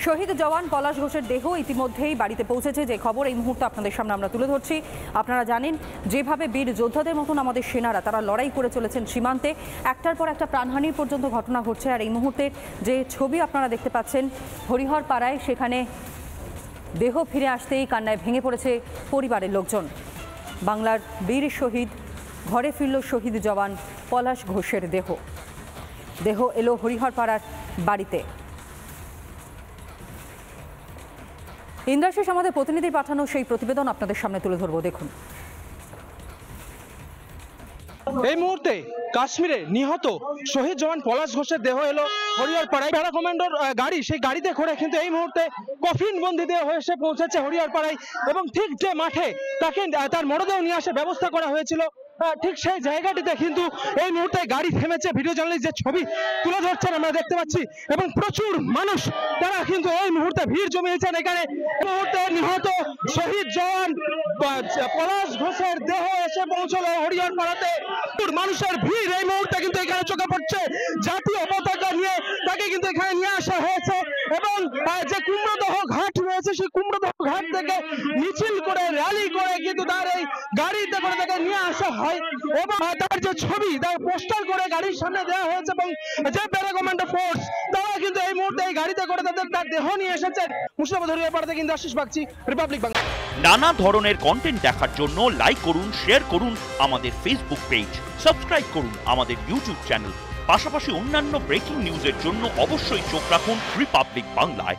শহীদ জওয়ান পলাশ ঘোষের দেহ ইতিমধ্যেই বাড়িতে পৌঁছেছে, যে খবর এই মুহূর্তে আপনাদের সামনে আমরা তুলে ধরছি। আপনারা জানেন যেভাবে বীর যোদ্ধাদের মতন আমাদের সেনারা তারা লড়াই করে চলেছেন সীমান্তে, একটার পর একটা প্রাণহানির পর্যন্ত ঘটনা ঘটছে। আর এই মুহূর্তে যে ছবি আপনারা দেখতে পাচ্ছেন হরিহর পাড়ায়, সেখানে দেহ ফিরে আসতেই কান্নায় ভেঙে পড়েছে পরিবারের লোকজন। বাংলার বীর শহীদ ঘরে ফিরল শহীদ জওয়ান পলাশ ঘোষের দেহ এলো হরিহর পাড়ার বাড়িতে। ইন্দ্রাশিস আমাদের প্রতিনিধি পাঠানো সেই প্রতিবেদন আপনাদের সামনে তুলে ধরবো, দেখুন। এই মুহূর্তে কাশ্মীরে নিহত শহীদ জওয়ান পলাশ ঘোষের দেহ এলো হরিহর পাড়ায়। প্যারা কমান্ডোর গাড়ি, সেই গাড়িতে করে কিন্তু এই মুহূর্তে কফিন বন্দি দেহ হয়ে এসে পৌঁছেছে হরিহর পাড়ায়, এবং ঠিক যে মাঠে তাকে তার মরদেহ নিয়ে আসার ব্যবস্থা করা হয়েছিল ঠিক সেই জায়গাটিতে কিন্তু এই মুহূর্তে গাড়ি থেমেছে। ভিডিও জার্নালিস্ট যে ছবি তুলে ধরছেন আমরা দেখতে পাচ্ছি, এবং প্রচুর মানুষ তারা কিন্তু এই মুহূর্তে ভিড় জমিয়েছেন এখানে। এই মুহূর্তে নিহত শহীদ জওয়ান পলাশ ঘোষের দেহ এসে পৌঁছলো হরিহর পাড়াতে। মানুষের ভিড় এই মুহূর্তে কিন্তু এখানে চোখে পড়ছে। জাতীয় পতাকা নিয়ে তাকে কিন্তু এখানে নিয়ে আসা হয়েছে, এবং যে কুমড়োদহ ঘাট রয়েছে সেই কুমড়োদহ ঘাট থেকে মিছিল করে র্যালি করে কিন্তু তার এই গাড়িতে করে তাকে নিয়ে আসা হয়, এবং তার যে ছবি তার পোস্টার করে গাড়ির সামনে দেওয়া হয়েছে। এবং যে প্যারা কমান্ডো ফোর্স তারা কিন্তু এই মুহূর্তে এই গাড়িতে করে তার দেহ নিয়ে এসেছেন। মুর্শিদাবাদ হরিহর পাড়া থেকে আশিস বাগচি, রিপাবলিক বাংলা। নানা ধরনের কন্টেন্ট দেখার জন্য লাইক করুন, শেয়ার করুন আমাদের ফেসবুক পেজ, সাবস্ক্রাইব করুন আমাদের ইউটিউব চ্যানেল। পাশাপাশি অন্যান্য ব্রেকিং নিউজের জন্য অবশ্যই চোখ রাখুন রিপাবলিক বাংলায়।